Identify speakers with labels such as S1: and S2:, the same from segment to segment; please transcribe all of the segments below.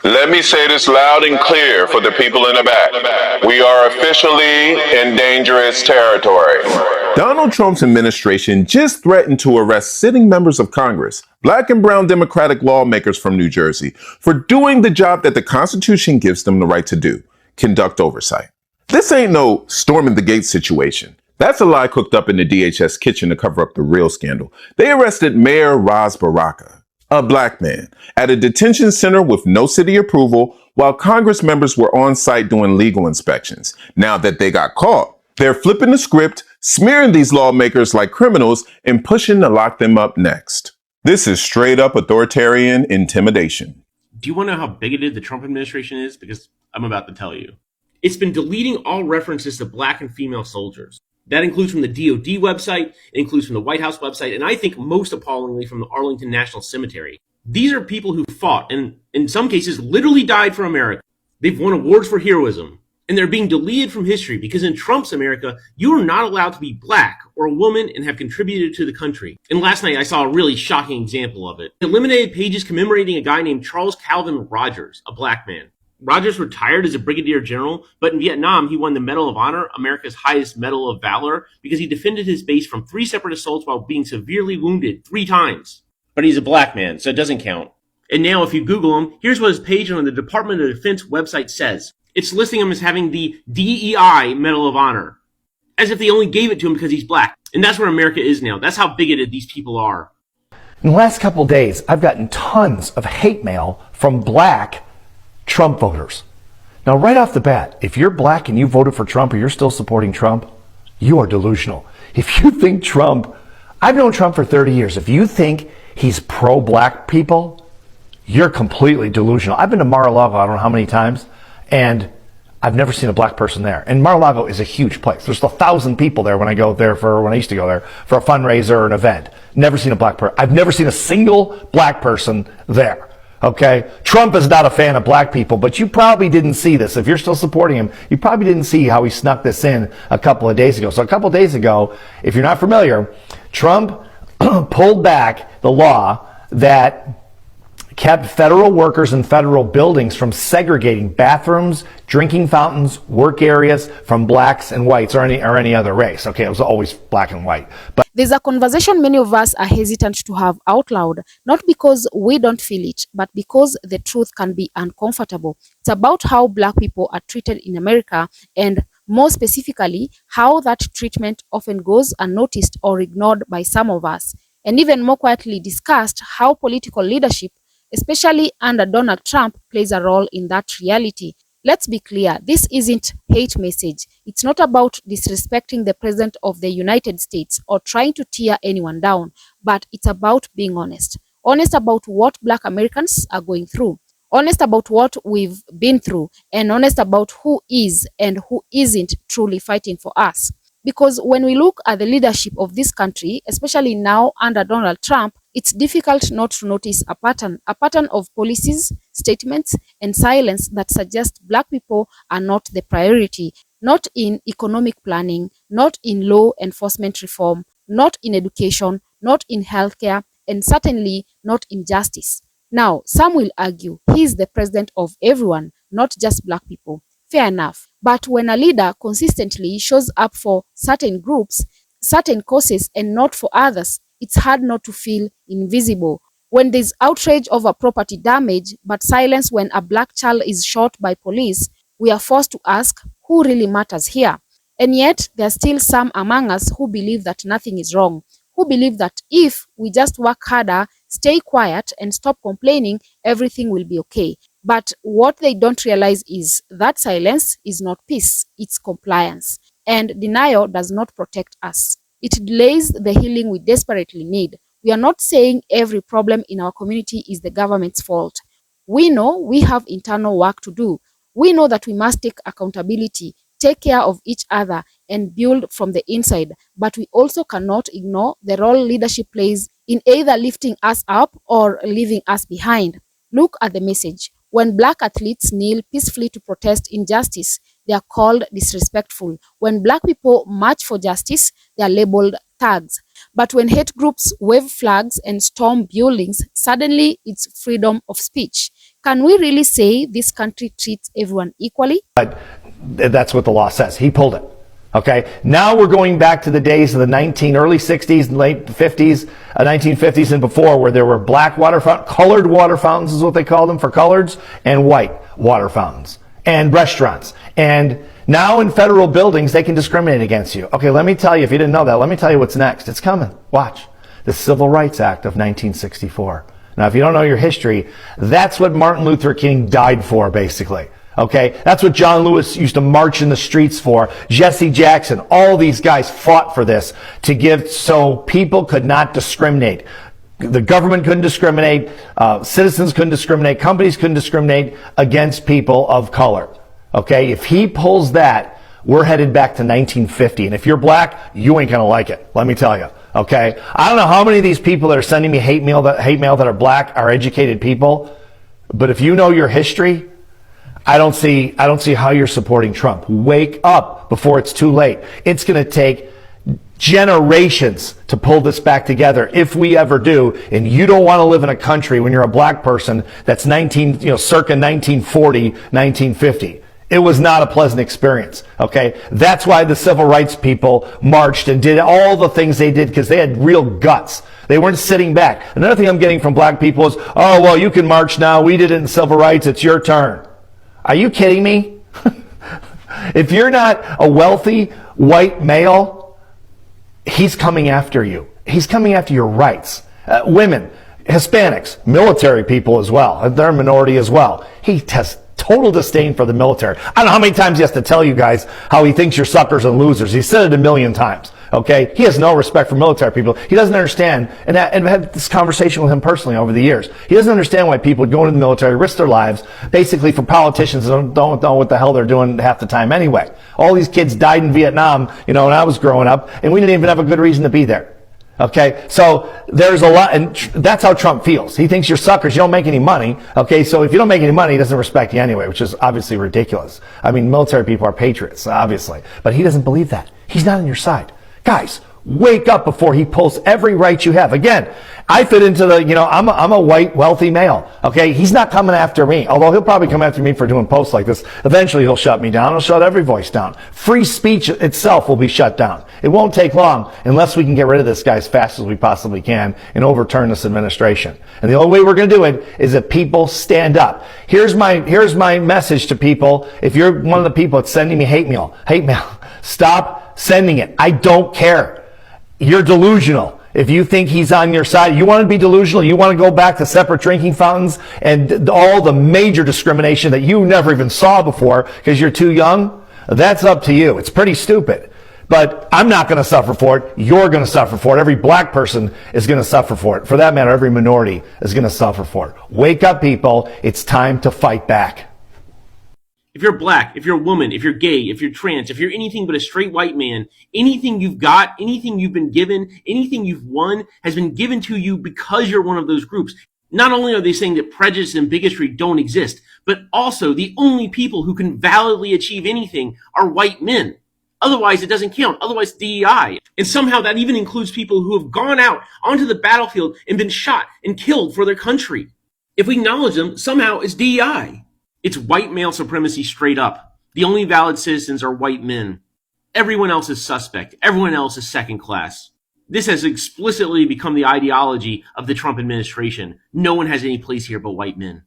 S1: Let me say this loud and clear for the people in the back. We are officially in dangerous territory.
S2: Donald Trump's administration just threatened to arrest sitting members of Congress, black and brown Democratic lawmakers from New Jersey, for doing the job that the Constitution gives them the right to do: conduct oversight. This ain't no storming the gate situation. That's a lie cooked up in the DHS kitchen to cover up the real scandal. They arrested Mayor Ras Baraka, a black man, at a detention center with no city approval while Congress members were on site doing legal inspections. Now that they got caught, they're flipping the script, smearing these lawmakers like criminals, and pushing to lock them up next. This is straight up authoritarian intimidation.
S3: Do you want to know how bigoted the Trump administration is? Because I'm about to tell you. It's been deleting all references to black and female soldiers. That includes from the DoD website, it includes from the White House website, and I think most appallingly from the Arlington National Cemetery. These are people who fought and, in some cases, literally died for America. They've won awards for heroism, and they're being deleted from history because in Trump's America, you are not allowed to be black or a woman and have contributed to the country. And last night, I saw a really shocking example of it. It eliminated pages commemorating a guy named Charles Calvin Rogers, a black man. Rogers retired as a brigadier general, but in Vietnam, he won the Medal of Honor, America's highest medal of valor, because he defended his base from 3 separate assaults while being severely wounded 3 times. But he's a black man, so it doesn't count. And now if you Google him, here's what his page on the Department of Defense website says. It's listing him as having the DEI Medal of Honor, as if they only gave it to him because he's black. And that's where America is now. That's how bigoted these people are.
S4: In the last couple of days, I've gotten tons of hate mail from black Trump voters. Now, right off the bat, if you're black and you voted for Trump or you're still supporting Trump, you are delusional. If you think Trump, I've known Trump for 30 years. If you think he's pro-black people, you're completely delusional. I've been to Mar-a-Lago, I don't know how many times, and I've never seen a black person there. And Mar-a-Lago is a huge place. There's 1,000 people there when I used to go there for a fundraiser or an event. Never seen a black person. I've never seen a single black person there. Okay, Trump is not a fan of black people, but you probably didn't see this. If you're still supporting him, you probably didn't see how he snuck this in a couple of days ago. So a couple of days ago, if you're not familiar, Trump pulled back the law that kept federal workers in federal buildings from segregating bathrooms, drinking fountains, work areas from blacks and whites or any other race. Okay, it was always black and white. But
S5: there's a conversation many of us are hesitant to have out loud, not because we don't feel it, but because the truth can be uncomfortable. It's about how black people are treated in America, and more specifically, how that treatment often goes unnoticed or ignored by some of us, and even more quietly discussed how political leadership, especially under Donald Trump, plays a role in that reality. Let's be clear, this isn't hate message. It's not about disrespecting the President of the United States or trying to tear anyone down, but it's about being honest. Honest about what Black Americans are going through. Honest about what we've been through, and honest about who is and who isn't truly fighting for us. Because when we look at the leadership of this country, especially now under Donald Trump, it's difficult not to notice a pattern of policies, statements, and silence that suggest black people are not the priority, not in economic planning, not in law enforcement reform, not in education, not in healthcare, and certainly not in justice. Now, some will argue he's the president of everyone, not just black people. Fair enough. But when a leader consistently shows up for certain groups, certain causes, and not for others, it's hard not to feel invisible. When there's outrage over property damage, but silence when a black child is shot by police, we are forced to ask who really matters here. And yet, there are still some among us who believe that nothing is wrong, who believe that if we just work harder, stay quiet, and stop complaining, everything will be okay. But what they don't realize is that silence is not peace, it's compliance. And denial does not protect us. It delays the healing we desperately need. We are not saying every problem in our community is the government's fault. We know we have internal work to do. We know that we must take accountability, take care of each other, and build from the inside. But we also cannot ignore the role leadership plays in either lifting us up or leaving us behind. Look at the message. When black athletes kneel peacefully to protest injustice, they are called disrespectful. When black people march for justice, they are labeled thugs. But when hate groups wave flags and storm buildings, suddenly it's freedom of speech. Can we really say this country treats everyone equally?
S4: But that's what the law says. He pulled it. Okay. Now we're going back to the days of the early 60s and late 50s, 1950s and before, where there were black water fountains, colored water fountains is what they called them for coloreds, and white water fountains, and restaurants. And now in federal buildings, they can discriminate against you. Okay, let me tell you, if you didn't know that, let me tell you what's next. It's coming. Watch. The Civil Rights Act of 1964. Now, if you don't know your history, that's what Martin Luther King died for, basically. Okay? That's what John Lewis used to march in the streets for. Jesse Jackson, all these guys fought for this to give so people could not discriminate. The government couldn't discriminate, citizens couldn't discriminate, companies couldn't discriminate against people of color. Okay? If he pulls that, we're headed back to 1950. And if you're black, you ain't gonna like it. Let me tell you. Okay? I don't know how many of these people that are sending me hate mail that are black are educated people. But if you know your history, I don't see how you're supporting Trump. Wake up before it's too late. It's going to take generations to pull this back together, if we ever do. And you don't want to live in a country when you're a black person that's circa 1940, 1950. It was not a pleasant experience. Okay. That's why the civil rights people marched and did all the things they did, because they had real guts. They weren't sitting back. Another thing I'm getting from black people is, oh, well, you can march now. We did it in civil rights. It's your turn. Are you kidding me? If you're not a wealthy white male, he's coming after you. He's coming after your rights. Women, Hispanics, military people as well. They're a minority as well. He has total disdain for the military. I don't know how many times he has to tell you guys how he thinks you're suckers and losers. He said it a million times. Okay? He has no respect for military people. He doesn't understand, and I've had this conversation with him personally over the years. He doesn't understand why people go into the military, risk their lives, basically for politicians that don't know what the hell they're doing half the time anyway. All these kids died in Vietnam, when I was growing up, and we didn't even have a good reason to be there. Okay, so there's a lot, and that's how Trump feels. He thinks you're suckers, you don't make any money. Okay, so if you don't make any money, he doesn't respect you anyway, which is obviously ridiculous. I mean, military people are patriots, obviously. But he doesn't believe that. He's not on your side. Guys, wake up before he pulls every right you have. Again, I fit into I'm a white, wealthy male. Okay, he's not coming after me, although he'll probably come after me for doing posts like this. Eventually he'll shut me down. He'll shut every voice down. Free speech itself will be shut down. It won't take long unless we can get rid of this guy as fast as we possibly can and overturn this administration. And the only way we're going to do it is if people stand up. Here's my message to people. If you're one of the people that's sending me hate mail, stop sending it. I don't care. You're delusional. If you think he's on your side, you want to be delusional, you want to go back to separate drinking fountains and all the major discrimination that you never even saw before because you're too young, that's up to you. It's pretty stupid. But I'm not going to suffer for it. You're going to suffer for it. Every black person is going to suffer for it. For that matter, every minority is going to suffer for it. Wake up, people. It's time to fight back.
S3: If you're black, if you're a woman, if you're gay, if you're trans, if you're anything but a straight white man, anything you've got, anything you've been given, anything you've won has been given to you because you're one of those groups. Not only are they saying that prejudice and bigotry don't exist, but also the only people who can validly achieve anything are white men. Otherwise, it doesn't count. Otherwise, DEI. And somehow that even includes people who have gone out onto the battlefield and been shot and killed for their country. If we acknowledge them, somehow it's DEI. It's white male supremacy straight up. The only valid citizens are white men. Everyone else is suspect. Everyone else is second class. This has explicitly become the ideology of the Trump administration. No one has any place here but white men.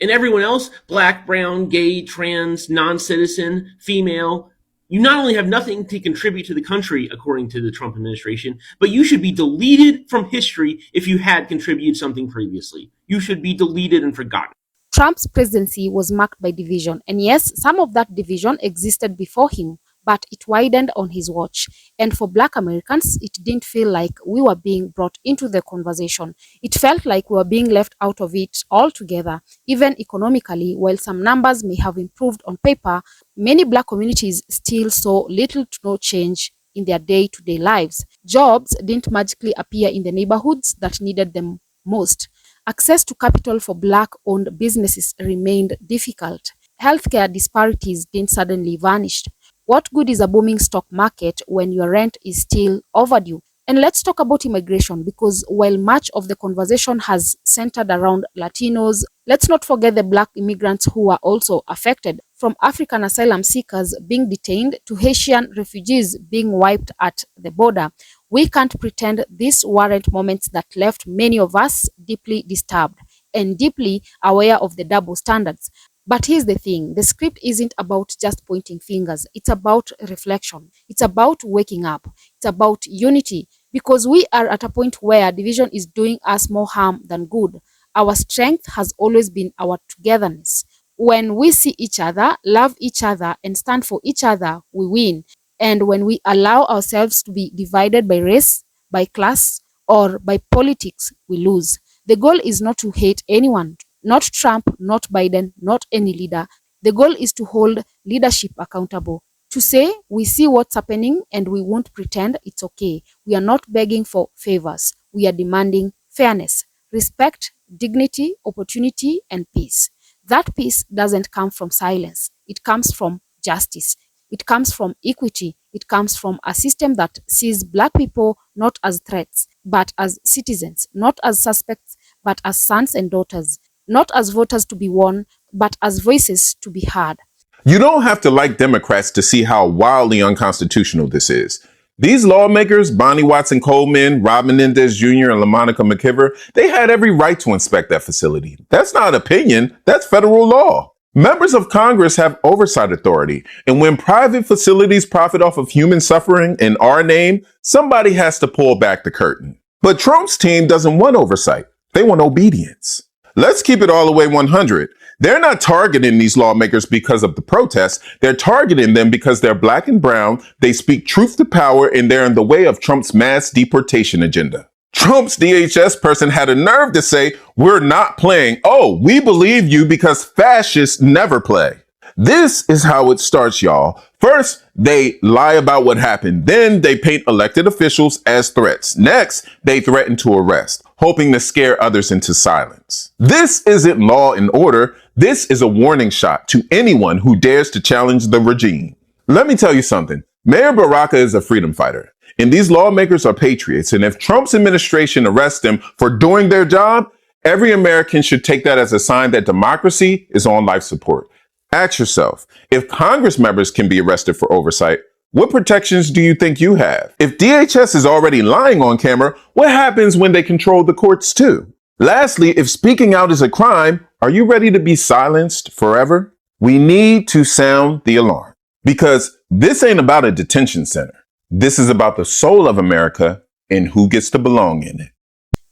S3: And everyone else, black, brown, gay, trans, non-citizen, female, you not only have nothing to contribute to the country, according to the Trump administration, but you should be deleted from history if you had contributed something previously. You should be deleted and forgotten.
S5: Trump's presidency was marked by division, and yes, some of that division existed before him, but it widened on his watch. And for Black Americans, it didn't feel like we were being brought into the conversation. It felt like we were being left out of it altogether. Even economically, while some numbers may have improved on paper, many Black communities still saw little to no change in their day-to-day lives. Jobs didn't magically appear in the neighborhoods that needed them most. Access to capital for Black-owned businesses remained difficult. Healthcare disparities didn't suddenly vanish. What good is a booming stock market when your rent is still overdue? And let's talk about immigration, because while much of the conversation has centered around Latinos, Let's not forget the black immigrants who are also affected, from African asylum seekers being detained to Haitian refugees being wiped at the border. We can't pretend these weren't moments that left many of us deeply disturbed and deeply aware of the double standards. But here's the thing, the script isn't about just pointing fingers. It's about reflection. It's about waking up. It's about unity, because we are at a point where division is doing us more harm than good. Our strength has always been our togetherness. When we see each other, love each other, and stand for each other, we win. And when we allow ourselves to be divided by race, by class, or by politics, we lose. The goal is not to hate anyone, not Trump, not Biden, not any leader. The goal is to hold leadership accountable. To say we see what's happening and we won't pretend it's okay. We are not begging for favors. We are demanding fairness, respect, dignity, opportunity, and peace. That peace doesn't come from silence. It comes from justice. It comes from equity. It comes from a system that sees Black people not as threats, but as citizens, not as suspects, but as sons and daughters, not as voters to be won, but as voices to be heard.
S2: You don't have to like Democrats to see how wildly unconstitutional this is. These lawmakers, Bonnie Watson Coleman, Rob Menendez Jr., and LaMonica McKibber, they had every right to inspect that facility. That's not opinion, that's federal law. Members of Congress have oversight authority, and when private facilities profit off of human suffering in our name, somebody has to pull back the curtain. But Trump's team doesn't want oversight. They want obedience. Let's keep it all the way 100. They're not targeting these lawmakers because of the protests. They're targeting them because they're Black and brown, they speak truth to power, and they're in the way of Trump's mass deportation agenda. Trump's DHS person had a nerve to say, we're not playing. Oh, we believe you because fascists never play. This is how it starts, y'all. First, they lie about what happened. Then they paint elected officials as threats. Next, they threaten to arrest, hoping to scare others into silence. This isn't law and order. This is a warning shot to anyone who dares to challenge the regime. Let me tell you something. Mayor Baraka is a freedom fighter, and these lawmakers are patriots. And if Trump's administration arrests them for doing their job, every American should take that as a sign that democracy is on life support. Ask yourself, if Congress members can be arrested for oversight, what protections do you think you have? If DHS is already lying on camera, what happens when they control the courts too? Lastly, if speaking out is a crime, are you ready to be silenced forever? We need to sound the alarm, because this ain't about a detention center. This is about the soul of America and who gets to belong in it.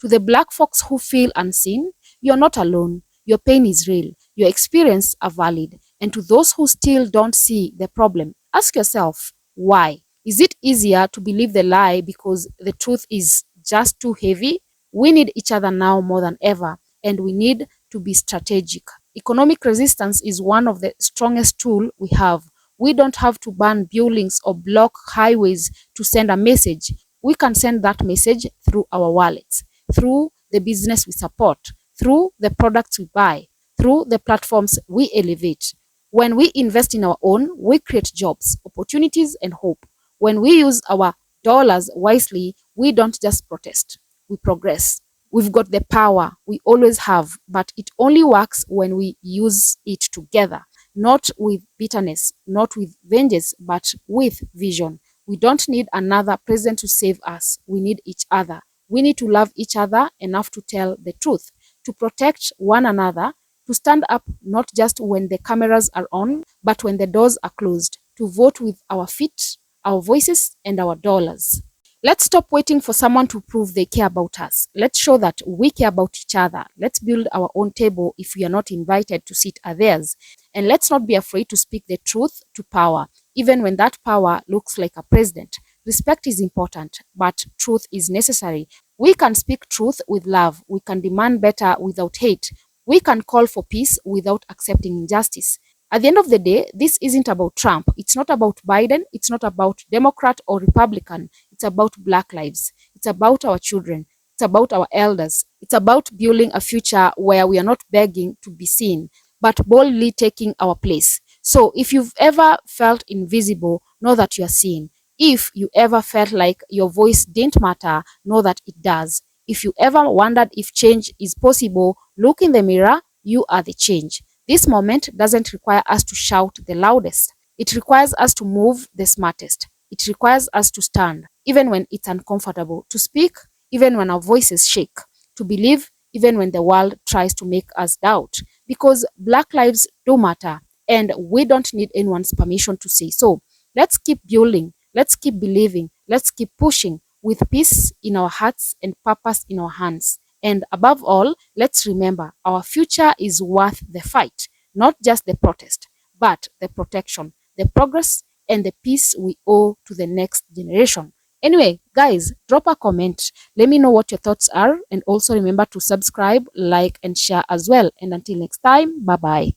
S5: To the Black folks who feel unseen, you're not alone. Your pain is real. Your experiences are valid. And to those who still don't see the problem, ask yourself, why? Is it easier to believe the lie because the truth is just too heavy? We need each other now more than ever, and we need to be strategic. Economic resistance is one of the strongest tools we have. We don't have to burn buildings or block highways to send a message. We can send that message through our wallets, through the business we support, through the products we buy, through the platforms we elevate. When we invest in our own, we create jobs, opportunities, and hope. When we use our dollars wisely, we don't just protest, we progress. We've got the power, we always have, but it only works when we use it together, not with bitterness, not with vengeance, but with vision. We don't need another president to save us. We need each other. We need to love each other enough to tell the truth, to protect one another, to stand up not just when the cameras are on, but when the doors are closed, to vote with our feet, our voices, and our dollars. Let's stop waiting for someone to prove they care about us. Let's show that we care about each other. Let's build our own table if we are not invited to sit at theirs. And let's not be afraid to speak the truth to power, even when that power looks like a president. Respect is important, but truth is necessary. We can speak truth with love. We can demand better without hate. We can call for peace without accepting injustice. At the end of the day, this isn't about Trump. It's not about Biden. It's not about Democrat or Republican. It's about Black lives. It's about our children. It's about our elders. It's about building a future where we are not begging to be seen, but boldly taking our place. So if you've ever felt invisible, know that you are seen. If you ever felt like your voice didn't matter, know that it does. If you ever wondered if change is possible, look in the mirror You are the change. This moment doesn't require us to shout the loudest. It requires us to move the smartest. It requires us to stand, even when it's uncomfortable, to speak, even when our voices shake, to believe, even when the world tries to make us doubt. Because Black lives do matter, and we don't need anyone's permission to say so. Let's keep building, let's keep believing, let's keep pushing with peace in our hearts and purpose in our hands. And above all, let's remember our future is worth the fight, not just the protest, but the protection, the progress, and the peace we owe to the next generation. Anyway, guys, drop a comment. Let me know what your thoughts are. And also remember to subscribe, like, and share as well. And until next time, bye bye.